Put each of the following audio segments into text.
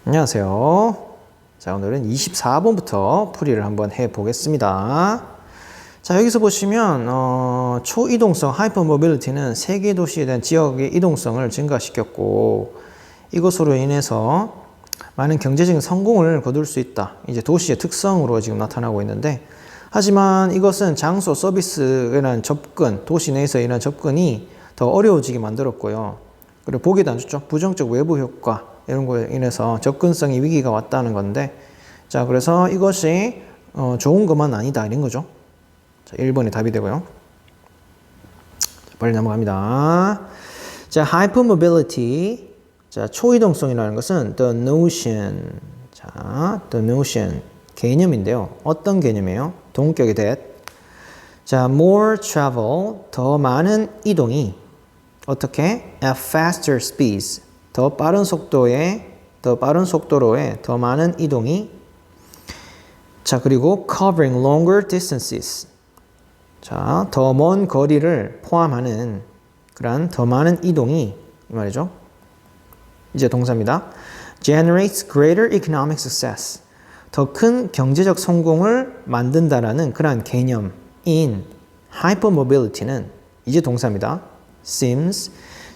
안녕하세요. 자, 오늘은 24번부터 풀이를 한번 해 보겠습니다. 자, 여기서 보시면 초이동성 하이퍼모빌리티는 세계 도시에 대한 지역의 이동성을 증가시켰고 이것으로 인해서 많은 경제적인 성공을 거둘 수 있다. 이제 도시의 특성으로 지금 나타나고 있는데, 하지만 이것은 장소 서비스에 대한 접근, 도시 내에서 이런 접근이 더 어려워지게 만들었고요. 그리고 보기도 안 좋죠. 부정적 외부 효과 이런 거에 인해서 접근성이 위기가 왔다는 건데, 자, 그래서 이것이 좋은 것만 아니다 이런 거죠. 자, 1번이 답이 되고요. 자, 빨리 넘어갑니다. 자, hypermobility. 자, 초이동성이라는 것은 the notion. 자, the notion. 개념인데요. 어떤 개념이에요? 동격이 that. 자, more travel. 더 많은 이동이 어떻게? at faster speeds. 더 빠른 속도로의 더 많은 이동이. 자, 그리고 covering longer distances. 자, 더 먼 거리를 포함하는 그런 더 많은 이동이 이 말이죠. 이제 동사입니다. generates greater economic success. 더 큰 경제적 성공을 만든다라는 그런 개념인 hypermobility는 이제 동사입니다. seems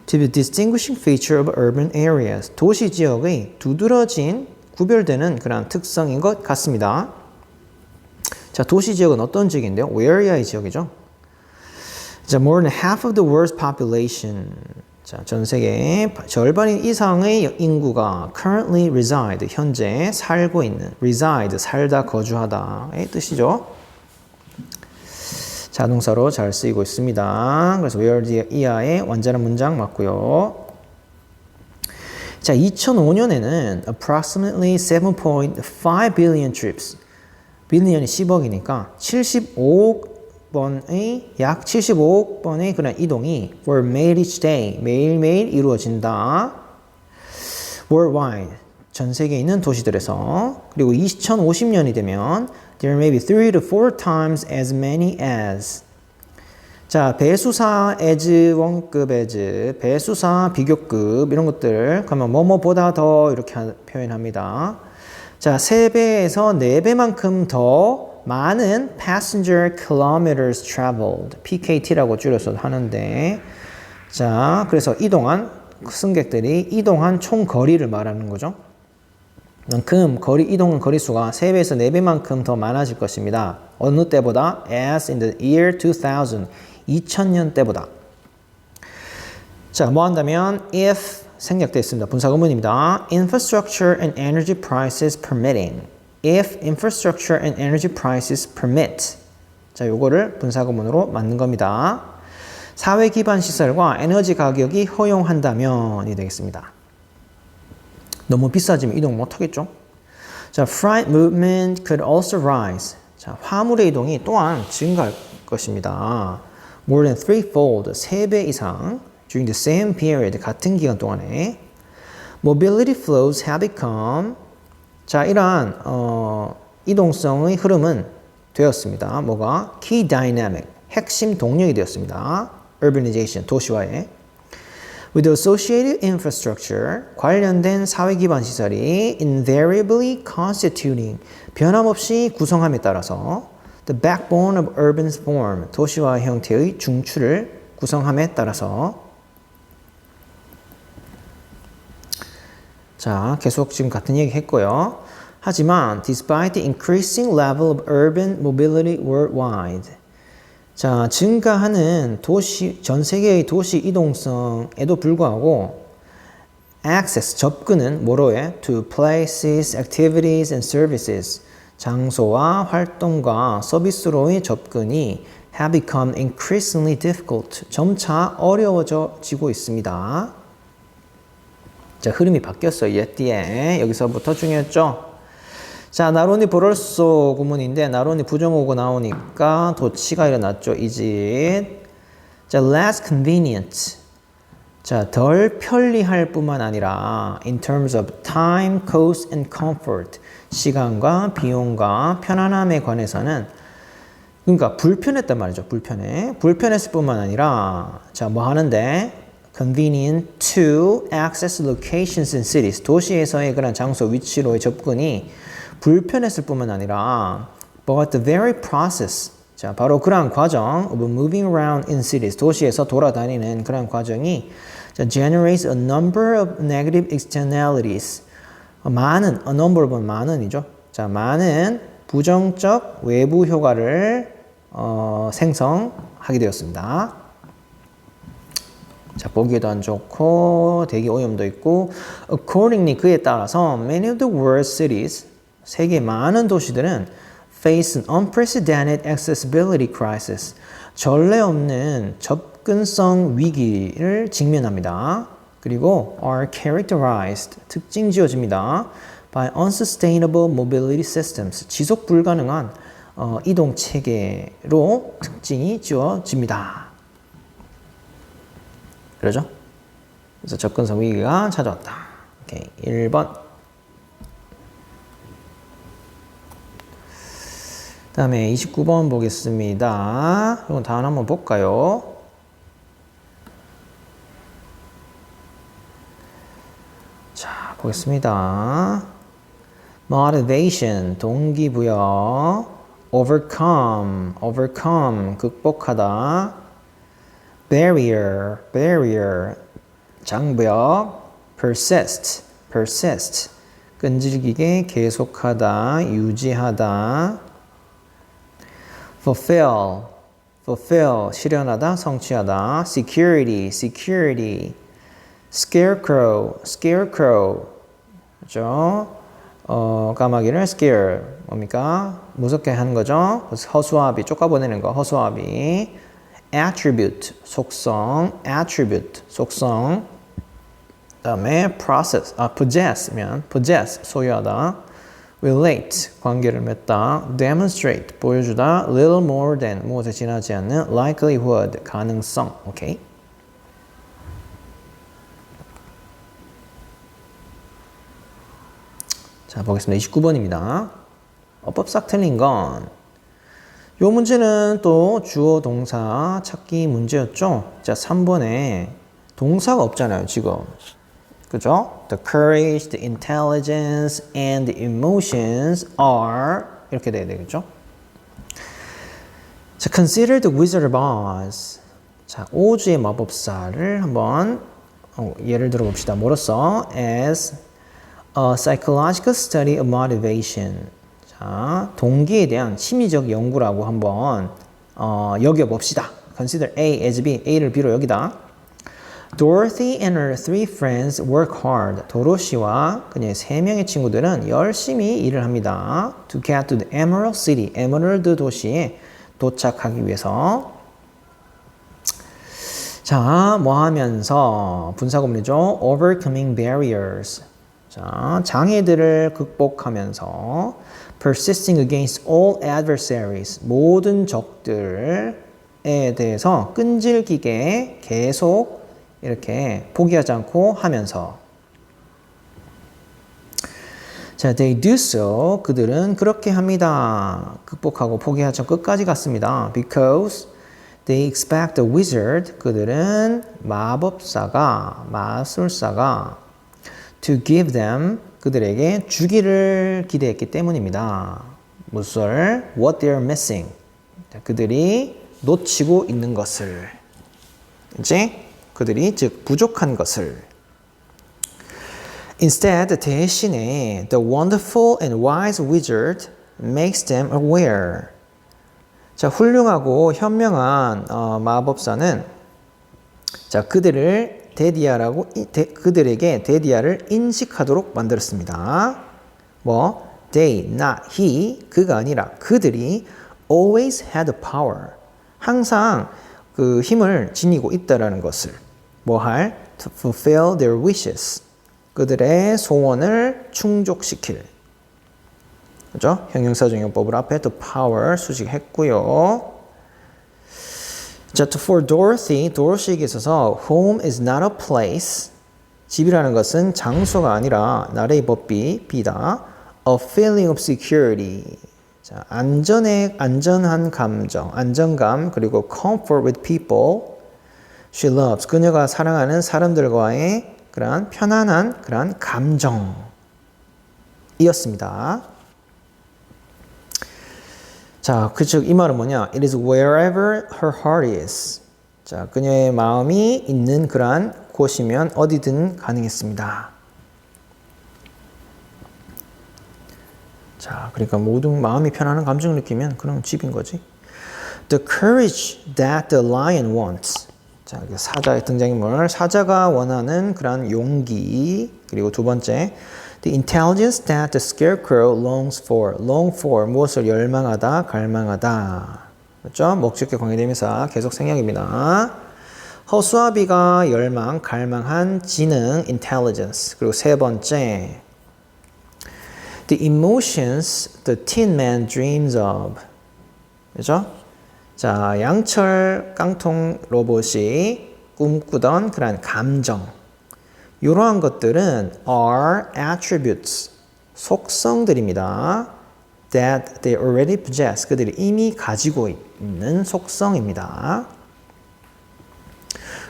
to be a distinguishing feature of urban areas. 도시 지역의 두드러진 구별되는 그런 특성인 것 같습니다. 자, 도시 지역은 어떤 지역인데요? area의 지역이죠. 자, more than half of the world's population. 자, 전 세계의 절반 이상의 인구가 currently reside, 현재 살고 있는, reside, 살다, 거주하다의 뜻이죠. 자동사로 잘 쓰이고 있습니다. 그래서 where 이하의 완전한 문장 맞고요. 자, 2005년에는 approximately 7.5 billion trips, 빌리언이 10억이니까 75억 번의 약 75억 번의 그런 이동이 were made each day, 매일매일 이루어진다. worldwide, 전 세계에 있는 도시들에서. 그리고 2050년이 되면 there may be 3 to 4 times as many as. 자, 배수사 as, 원급 as, 배수사 비교급 이런 것들 그러면 뭐뭐보다 더 이렇게 표현합니다. 자, 3배에서 4배만큼 더 많은 passenger kilometers traveled, PKT라고 줄여서 하는데, 자, 그래서 이동한 승객들이 이동한 총 거리를 말하는 거죠. 그만큼 이동한 거리수가 3배에서 4배만큼 더 많아질 것입니다. 어느 때보다? as in the year 2000, 2000년 때보다. 자, 뭐 한다면 if 생략되어 있습니다. 분사구문입니다. infrastructure and energy prices permitting. if infrastructure and energy prices permit. 자, 요거를 분사구문으로 만든 겁니다. 사회 기반 시설과 에너지 가격이 허용한다면이 되겠습니다. 너무 비싸지면 이동 못 하겠죠? 자, freight movement could also rise. 자, 화물의 이동이 또한 증가할 것입니다. more than threefold, 3배 이상 during the same period, 같은 기간 동안에. mobility flows have become. 자, 이러한 이동성의 흐름은 되었습니다. 뭐가? key dynamic, 핵심 동력이 되었습니다. urbanization, 도시화에. with associated infrastructure, 관련된 사회 기반 시설이 invariably constituting, 변함없이 구성함에 따라서 the backbone of urban form, 도시화 형태의 중추를 구성함에 따라서. 자, 계속 지금 같은 얘기 했고요. 하지만 despite the increasing level of urban mobility worldwide, 자, 증가하는 도시, 전 세계의 도시 이동성에도 불구하고 access, 접근은 뭐로해? to places, activities and services, 장소와 활동과 서비스로의 접근이 have become increasingly difficult, 점차 어려워지고 있습니다. 자, 흐름이 바뀌었어요. 옛뒤에. 여기서부터 중요했죠. 자, 나론이 보럴소 구문인데 나론이 부정어고 나오니까 도치가 일어났죠. is it. 자, less convenient. 자, 덜 편리할 뿐만 아니라 in terms of time, cost and comfort. 시간과 비용과 편안함에 관해서는 그러니까 불편했단 말이죠. 불편했을 뿐만 아니라 자, 뭐 하는데 convenient to access locations in cities. 도시에서의 그런 장소, 위치로의 접근이 불편했을 뿐만 아니라 but the very process, 자, 바로 그러한 과정 of moving around in cities, 도시에서 돌아다니는 그런 과정이 자, generates a number of negative externalities. 많은, a number은 많은이죠. 자, 많은 부정적 외부 효과를 생성하게 되었습니다. 자, 보기에도 안 좋고 대기 오염도 있고 accordingly 그에 따라서 many of the world's cities 세계 많은 도시들은 face an unprecedented accessibility crisis 전례 없는 접근성 위기를 직면합니다. 그리고 are characterized 특징 지어집니다. by unsustainable mobility systems 지속 불가능한 이동 체계로 특징이 지어집니다. 그러죠? 그래서 접근성 위기가 찾아왔다. 오케이, 1번. 다음에 29번 보겠습니다. 이건 다음 한번 볼까요? 자, 보겠습니다. motivation, 동기부여. overcome, 극복하다. barrier, 장벽. persist, 끈질기게 계속하다, 유지하다. fulfill, 실현하다, 성취하다. security. scarecrow, 그죠? 까마귀를 scare, 뭡니까? 무섭게 하는 거죠. 허수아비, 쫓아보내는 거, 허수아비. attribute, 속성. 다음에 possess, 소유하다. relate, 관계를 맺다. demonstrate, 보여주다. little more than, 무엇에 지나지 않는. likelihood, 가능성. 오케이. 자, 보겠습니다. 29번입니다. 어법 싹 틀린 건, 요 문제는 또 주어 동사 찾기 문제였죠. 자, 3번에 동사가 없잖아요, 지금. 그죠? The courage, the intelligence, and the emotions are 이렇게 돼야 되겠죠? 자, consider the Wizard of Oz. 자, 오즈의 마법사를 한번 예를 들어 봅시다. 뭐로써? As a psychological study of motivation. 자, 동기에 대한 심리적 연구라고 한번 여겨봅시다. Consider A as B, A를 B로 여기다. Dorothy and her three friends work hard. 도로시와 그녀의 세 명의 친구들은 열심히 일을 합니다. To get to the Emerald City, 에메랄드 도시에 도착하기 위해서. 자, 뭐 하면서 분사구문이죠. Overcoming barriers. 자, 장애들을 극복하면서 persisting against all adversaries. 모든 적들에 대해서 끈질기게 계속 이렇게 포기하지 않고 하면서. 자, they do so. 그들은 그렇게 합니다. 극복하고 포기하지 않고 끝까지 갔습니다. Because they expect the wizard. 그들은 마술사가 to give them. 그들에게 주기를 기대했기 때문입니다. 무엇을? What they are missing. 자, 그들이 놓치고 있는 것을. 이제 그들이 즉 부족한 것을. Instead, 대신에 the wonderful and wise wizard makes them aware. 자, 훌륭하고 현명한 마법사는 자, 그들에게 데디아를 인식하도록 만들었습니다. 뭐? They, not he, 그가 아니라 그들이 always had the power. 항상 그 힘을 지니고 있다라는 것을 뭐 할? To fulfill their wishes. 그들의 소원을 충족시킬. 그죠? 형용사정용법을 앞에 the power 수식했고요. 자, for Dorothy에게 있어서 home is not a place. 집이라는 것은 장소가 아니라 나의 법비, 비다. A feeling of security. 자, 안전한 감정, 안정감, 그리고 comfort with people. She loves. 그녀가 사랑하는 사람들과의 그러한 편안한 그러한 감정이었습니다. 자, 즉 이 말은 뭐냐? It is wherever her heart is. 자, 그녀의 마음이 있는 그러한 곳이면 어디든 가능했습니다. 자, 그러니까 모든 마음이 편안한 감정을 느끼면 그럼 집인 거지. The courage that the lion wants. 자, 사자의 등장인물. 사자가 원하는 그런 용기. 그리고 두 번째, the intelligence that the scarecrow longs for. long for 무엇을 열망하다, 갈망하다. 그렇죠? 목적격 관계대명사 계속 생략입니다. 허수아비가 열망, 갈망한 지능, intelligence. 그리고 세 번째, the emotions the tin man dreams of. 그죠? 자, 양철 깡통 로봇이 꿈꾸던 그런 감정. 이러한 것들은 are attributes, 속성들입니다. that they already possess. 그들이 이미 가지고 있는 속성입니다.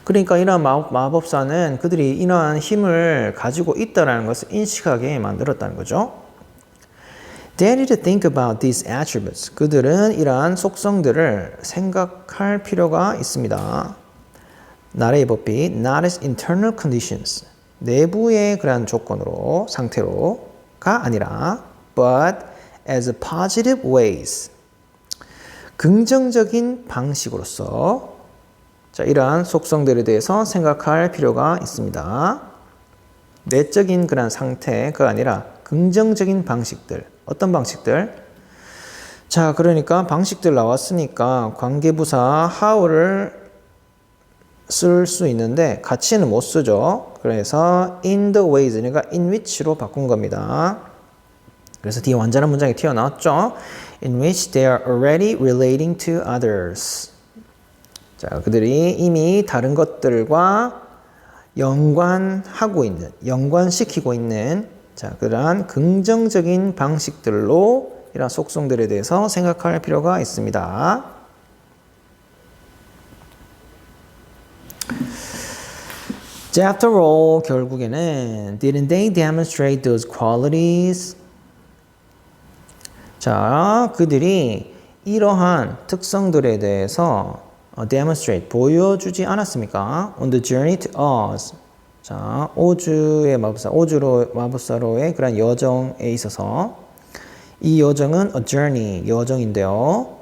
그러니까 이러한 마법사는 그들이 이러한 힘을 가지고 있다는 것을 인식하게 만들었다는 거죠. They need to think about these attributes. 그들은 이러한 속성들을 생각할 필요가 있습니다. Not a but be, not as internal conditions. 내부의 그러한 조건으로, 상태로가 아니라 but as positive ways. 긍정적인 방식으로서 자, 이러한 속성들에 대해서 생각할 필요가 있습니다. 내적인 그런 상태가 아니라 긍정적인 방식들. 어떤 방식들? 자, 그러니까 방식들 나왔으니까 관계부사 how를 쓸 수 있는데 같이는 못 쓰죠. 그래서 in the ways, 그러니까 in which로 바꾼 겁니다. 그래서 뒤에 완전한 문장이 튀어나왔죠. In which they are already relating to others. 자, 그들이 이미 다른 것들과 연관시키고 있는 자, 그러한 긍정적인 방식들로 이러한 속성들에 대해서 생각할 필요가 있습니다. 자, after all, 결국에는 didn't they demonstrate those qualities? 자, 그들이 이러한 특성들에 대해서 demonstrate, 보여주지 않았습니까? On the journey to Oz. 자, 오즈의 마법사, 마법사로의 그런 여정에 있어서 이 여정은 a journey, 여정인데요.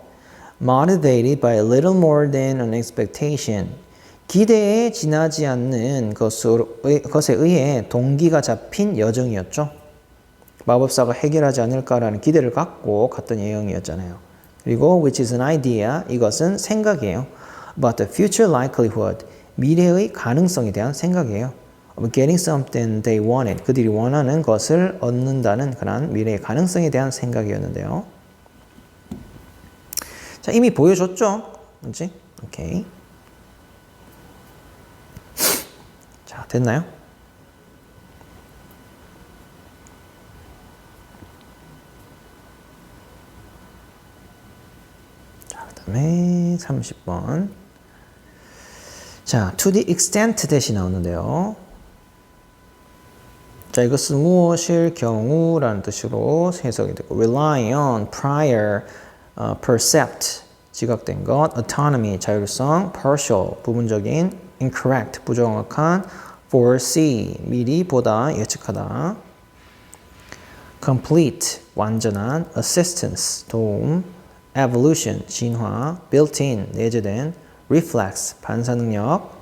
Motivated by a little more than an expectation. 기대에 지나지 않는 것에 의해 동기가 잡힌 여정이었죠. 마법사가 해결하지 않을까라는 기대를 갖고 갔던 여행이었잖아요. 그리고 which is an idea, 이것은 생각이에요. About the future likelihood, 미래의 가능성에 대한 생각이에요. Getting something they wanted. 그들이 원하는 것을 얻는다는 그런 미래의 가능성에 대한 생각이었는데요. 자, 이미 보여줬죠? 그렇지? 오케이. 자, 됐나요? 자, 그 다음에 30번. 자, to the extent 대시 나오는데요. 자, 이것은 무엇일 경우라는 뜻으로 해석이 되고 rely on, prior, percept, 지각된 것, autonomy, 자율성, partial, 부분적인, incorrect, 부정확한, foresee, 미리 보다, 예측하다, complete, 완전한, assistance, 도움, evolution, 진화, built-in, 내재된, reflex, 반사능력,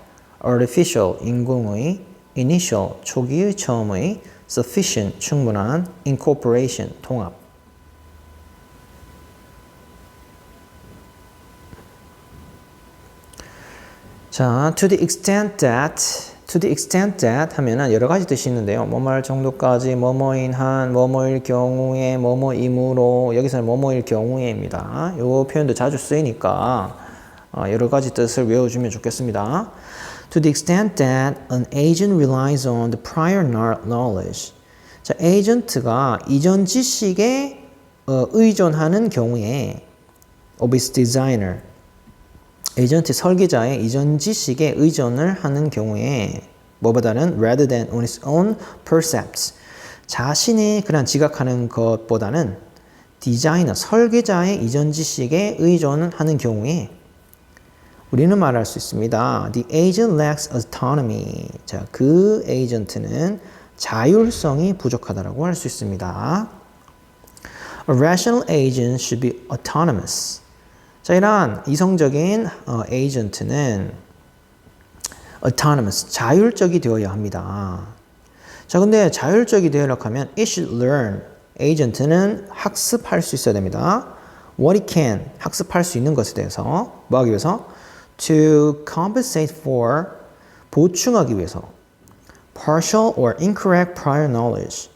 artificial, 인공의, initial, 초기의 처음의, sufficient, 충분한, incorporation, 통합. 자, to the extent that 하면은 여러 가지 뜻이 있는데요. 뭐뭐할 정도까지, 뭐뭐인 한, 뭐뭐일 경우에, 뭐뭐이므로, 여기서는 뭐뭐일 경우에입니다. 이 표현도 자주 쓰이니까 여러 가지 뜻을 외워주면 좋겠습니다. To the extent that an agent relies on the prior knowledge. 자, 에이전트가 이전 지식에 의존하는 경우에 of its designer. 에이전트 설계자의 이전 지식에 의존을 하는 경우에 뭐보다는 rather than on its own percepts 자신이 그냥 지각하는 것보다는 디자이너, 설계자의 이전 지식에 의존하는 경우에 우리는 말할 수 있습니다. The agent lacks autonomy. 자, 그 에이전트는 자율성이 부족하다라고 할 수 있습니다. A rational agent should be autonomous. 자, 이러한 이성적인 에이전트는 autonomous, 자율적이 되어야 합니다. 자, 근데 자율적이 되려고 하면 it should learn. 에이전트는 학습할 수 있어야 됩니다. What it can, 학습할 수 있는 것에 대해서 뭐 하기 위해서? To compensate for, 보충하기 위해서. Partial or incorrect prior knowledge,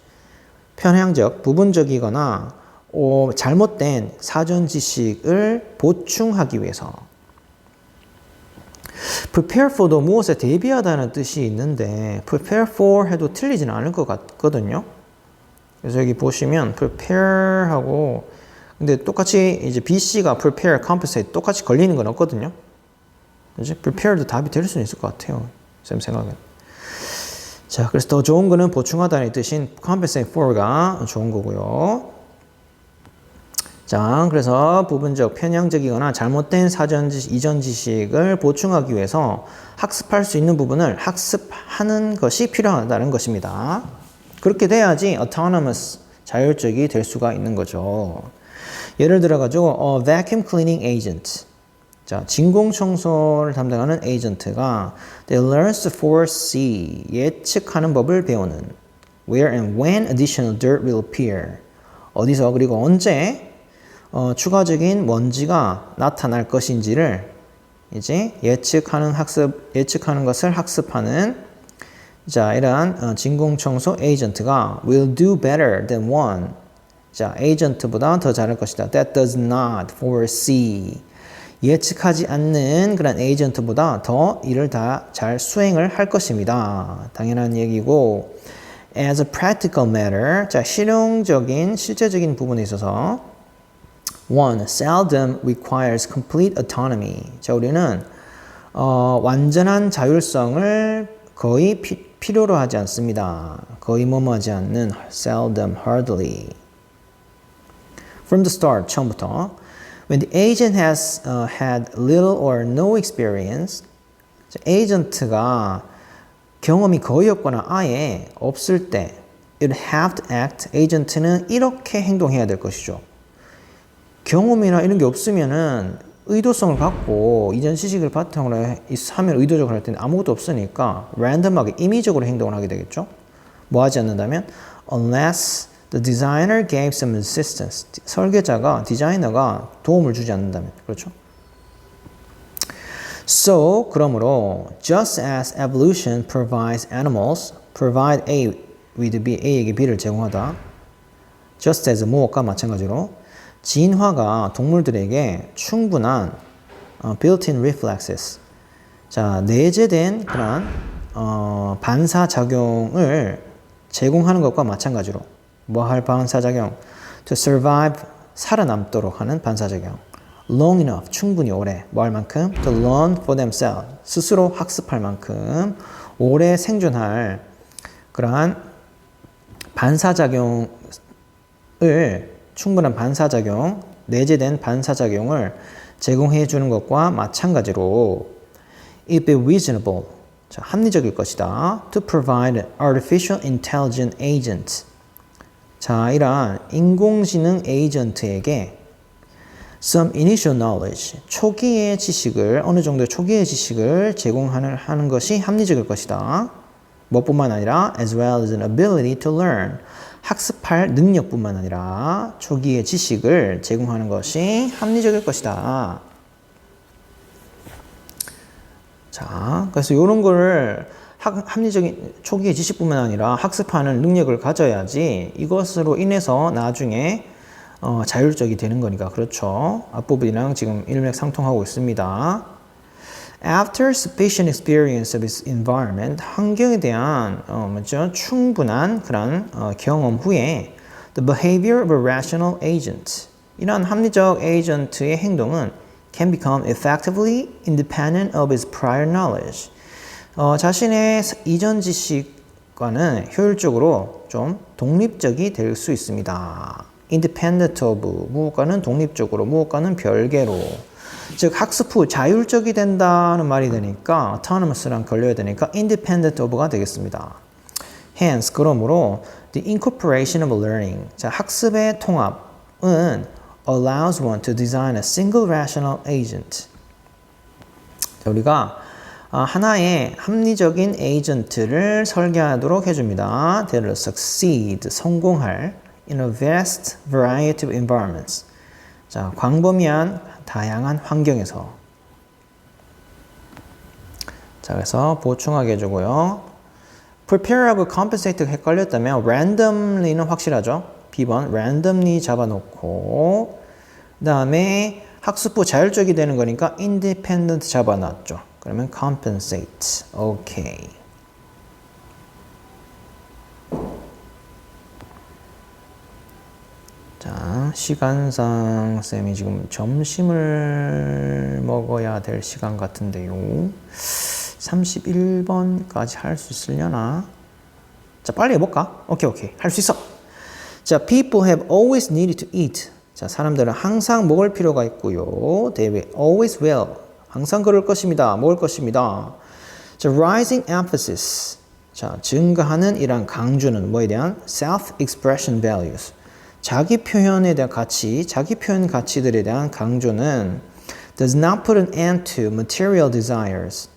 편향적, 부분적이거나 잘못된 사전 지식을 보충하기 위해서. Prepare for도 무엇에 대비하다는 뜻이 있는데 prepare for 해도 틀리지는 않을 것 같거든요. 그래서 여기 보시면 prepare하고 근데 똑같이 이제 BC가 prepare, compensate 똑같이 걸리는 건 없거든요. 이제 prepare도 답이 될 수는 있을 것 같아요. 쌤 생각은. 자, 그래서 더 좋은 거는 보충하다는 뜻인 compensate for가 좋은 거고요. 자, 그래서 부분적, 편향적이거나 잘못된 사전 지식, 이전 지식을 보충하기 위해서 학습할 수 있는 부분을 학습하는 것이 필요하다는 것입니다. 그렇게 돼야지 autonomous, 자율적이 될 수가 있는 거죠. 예를 들어가지고 vacuum cleaning agent. 자, 진공청소를 담당하는 에이전트가 they learns to foresee, 예측하는 법을 배우는 where and when additional dirt will appear. 어디서 그리고 언제 추가적인 먼지가 나타날 것인지를 이제 예측하는 것을 학습하는 자, 이러한 진공청소 에이전트가 will do better than one. 자, 에이전트보다 더 잘할 것이다. That does not foresee. 예측하지 않는 그런 에이전트보다 더 일을 다 잘 수행을 할 것입니다. 당연한 얘기고 as a practical matter, 자, 실용적인, 실제적인 부분에 있어서 one, seldom requires complete autonomy. 자, 우리는 완전한 자율성을 거의 필요로 하지 않습니다. 거의 뭐뭐하지 않는 seldom, hardly. From the start, 처음부터 When the agent has had little or no experience, 에이전트가 경험이 거의 없거나 아예 없을 때 it have to act, 에이전트는 이렇게 행동해야 될 것이죠. 경험이나 이런 게 없으면은 의도성을 갖고 이전 지식을 바탕으로 하면 의도적으로 할 때는 아무것도 없으니까 랜덤하게 임의적으로 행동을 하게 되겠죠. 뭐 하지 않는다면 unless the designer gave some assistance. 설계자가, 디자이너가 도움을 주지 않는다면. 그렇죠? So, 그러므로 just as evolution provides animals, provide A with B, A에게 B를 제공하다. just as 무엇과 마찬가지로 진화가 동물들에게 충분한 built-in reflexes. 자, 내재된 그런 반사작용을 제공하는 것과 마찬가지로 뭐 할 반사작용? To survive, 살아남도록 하는 반사작용. Long enough, 충분히 오래. 뭐 할 만큼? To learn for themselves, 스스로 학습할 만큼 오래 생존할 그러한 반사작용을, 충분한 반사작용, 내재된 반사작용을 제공해 주는 것과 마찬가지로 it be reasonable, 자, 합리적일 것이다. To provide an artificial intelligent agent. 자, 이러한 인공지능 에이전트에게 some initial knowledge, 초기의 지식을, 어느 정도의 초기의 지식을 제공하는 것이 합리적일 것이다. 뭐뿐만 아니라 as well as an ability to learn, 학습할 능력뿐만 아니라 초기의 지식을 제공하는 것이 합리적일 것이다. 자, 그래서 이런 거를 합리적인 초기의 지식뿐만 아니라 학습하는 능력을 가져야지 이것으로 인해서 나중에 자율적이 되는 거니까. 그렇죠. 앞부분이랑 지금 일맥상통하고 있습니다. After sufficient experience of its environment, 환경에 대한 충분한 그런 경험 후에 the behavior of a rational agent, 이러한 합리적 에이전트의 행동은 can become effectively independent of his prior knowledge. 자신의 이전 지식과는 효율적으로 좀 독립적이 될 수 있습니다. independent of, 무엇과는 독립적으로, 무엇과는 별개로. 즉 학습 후 자율적이 된다는 말이 되니까 autonomous랑 걸려야 되니까 independent of가 되겠습니다. Hence, 그러므로 the incorporation of learning, 자, 학습의 통합은 allows one to design a single rational agent. 자, 우리가 하나의 합리적인 에이전트를 설계하도록 해줍니다. That will succeed, 성공할 in a vast variety of environments. 자, 광범위한 다양한 환경에서. 자, 그래서 보충하게 해주고요. prepare하고 compensate 헷갈렸다면 randomly는 확실하죠. B번 randomly 잡아놓고 그 다음에 학습 후 자율적이 되는 거니까 independent 잡아놨죠. 그러면 compensate. 오케이. 자, 시간상 쌤이 지금 점심을 먹어야 될 시간 같은데요. 31번까지 할 수 있으려나? 자, 빨리 해볼까? 오케이. 할 수 있어. 자, people have always needed to eat. 자, 사람들은 항상 먹을 필요가 있고요. They will always will. 항상 그럴 것입니다. 먹을 것입니다. 자, rising emphasis. 자, 증가하는 이란 강조는 뭐에 대한? self-expression values. 자기 표현에 대한 가치, 자기 표현 가치들에 대한 강조는 does not put an end to material desires.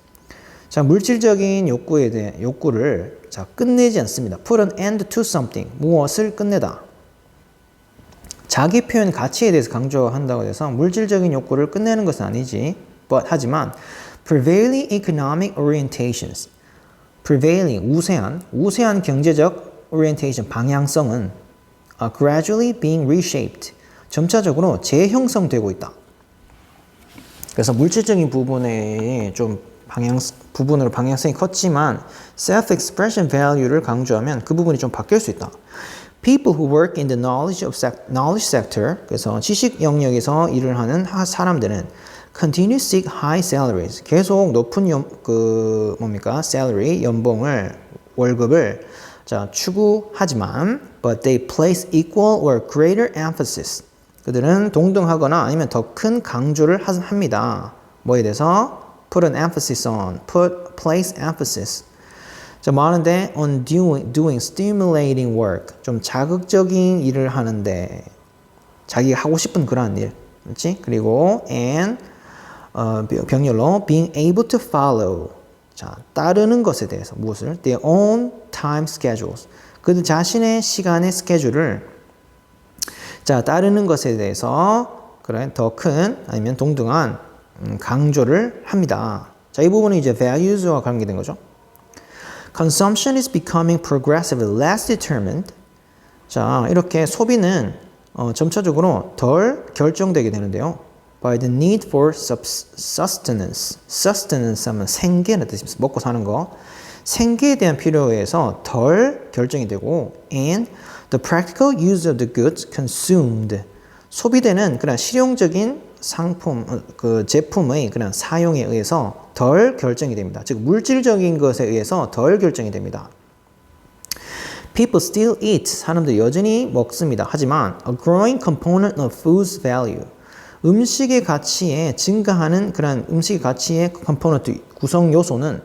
자, 물질적인 욕구를 자, 끝내지 않습니다. put an end to something. 무엇을 끝내다. 자기 표현 가치에 대해서 강조한다고 해서 물질적인 욕구를 끝내는 것은 아니지. 하지만 prevailing economic orientations. prevailing, 우세한 경제적 orientation, 방향성은 gradually being reshaped. 점차적으로 재형성되고 있다. 그래서 물질적인 부분에 좀 부분으로 방향성이 컸지만 self-expression value를 강조하면 그 부분이 좀 바뀔 수 있다. People who work in the knowledge sector, 그래서 지식 영역에서 일을 하는 사람들은 continue to seek high salaries, 계속 높은 salary, 월급을 자, 추구하지만 but they place equal or greater emphasis. 그들은 동등하거나 아니면 더 큰 강조를 합니다. 뭐에 대해서? put an emphasis on, place emphasis. 자, 많은데 on doing stimulating work. 좀 자극적인 일을 하는데 자기가 하고 싶은 그런 일. 그렇지? 그리고 and 병렬로 being able to follow. 자, 따르는 것에 대해서 무엇을? their own time schedules. 그들 자신의 시간의 스케줄을 자, 따르는 것에 대해서 그래 더 큰 아니면 동등한 강조를 합니다. 자, 이 부분은 이제 values와 관계된 거죠. Consumption is becoming progressively less determined. 자, 이렇게 소비는 점차적으로 덜 결정되게 되는데요. By the need for sustenance. Sustenance 하면 생계는 뜻입니다. 먹고 사는 거. 생계에 대한 필요에 의해서 덜 결정이 되고 and the practical use of the goods consumed. 소비되는 그런 실용적인 상품, 제품의 그런 사용에 의해서 덜 결정이 됩니다. 즉, 물질적인 것에 의해서 덜 결정이 됩니다. People still eat. 사람들 여전히 먹습니다. 하지만 a growing component of food's value. 음식의 가치에 증가하는 그런 음식의 가치의 컴포넌트 구성 요소는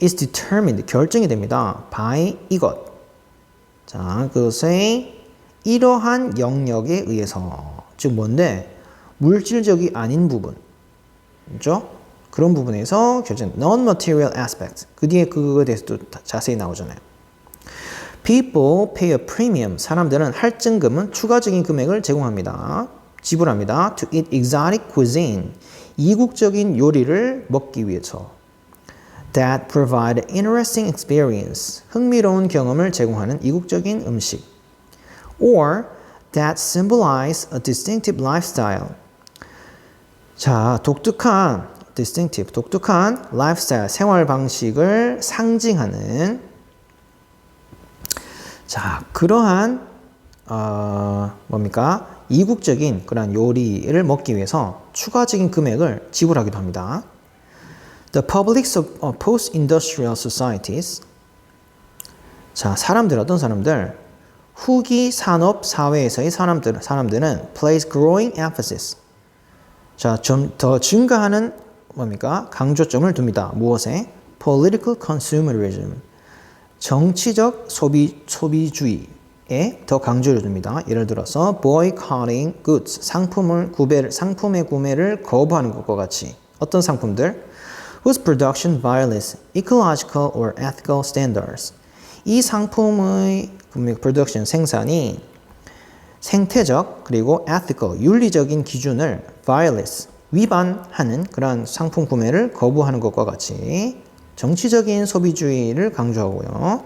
is determined 결정이 됩니다. by 이것. 자, 그것의 이러한 영역에 의해서 즉 뭔데 물질적이 아닌 부분, 그렇죠? 그런 부분에서 결정. non-material aspect. 그 뒤에 그거에 대해서도 자세히 나오잖아요. People pay a premium. 사람들은 할증금은 추가적인 금액을 제공합니다. 지불합니다. To eat exotic cuisine. 이국적인 요리를 먹기 위해서. That provide interesting experience. 흥미로운 경험을 제공하는 이국적인 음식. Or that symbolize a distinctive lifestyle. 자, 독특한 lifestyle, 생활 방식을 상징하는 자, 그러한 뭡니까? 이국적인 그런 요리를 먹기 위해서 추가적인 금액을 지불하기도 합니다. The publics of post-industrial societies. 자, 어떤 사람들? 후기 산업 사회에서의 사람들은 place growing emphasis. 자, 좀 더 증가하는 뭡니까? 강조점을 둡니다. 무엇에? Political consumerism. 정치적 소비주의에 더 강조를 둡니다. 예를 들어서 boycotting goods. 상품의 구매를 거부하는 것과 같이. 어떤 상품들? Whose production violates ecological or ethical standards. 이 상품의 production 생산이 생태적 그리고 ethical 윤리적인 기준을 violates 위반하는 그런 상품 구매를 거부하는 것과 같이 정치적인 소비주의를 강조하고요.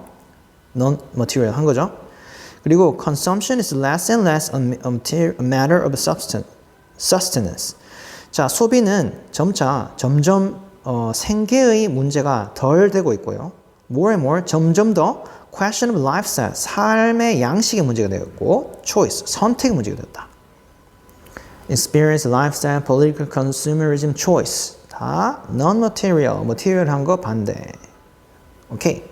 non-material 한 거죠. 그리고 consumption is less and less a matter of sustenance. 자, 소비는 점점 생계의 문제가 덜 되고 있고요. more and more 점점 더 question of lifestyle, 삶의 양식의 문제가 되었고 choice, 선택의 문제가 되었다. experience, lifestyle, political consumerism, choice 다 non-material, material한 거 반대. 오케이.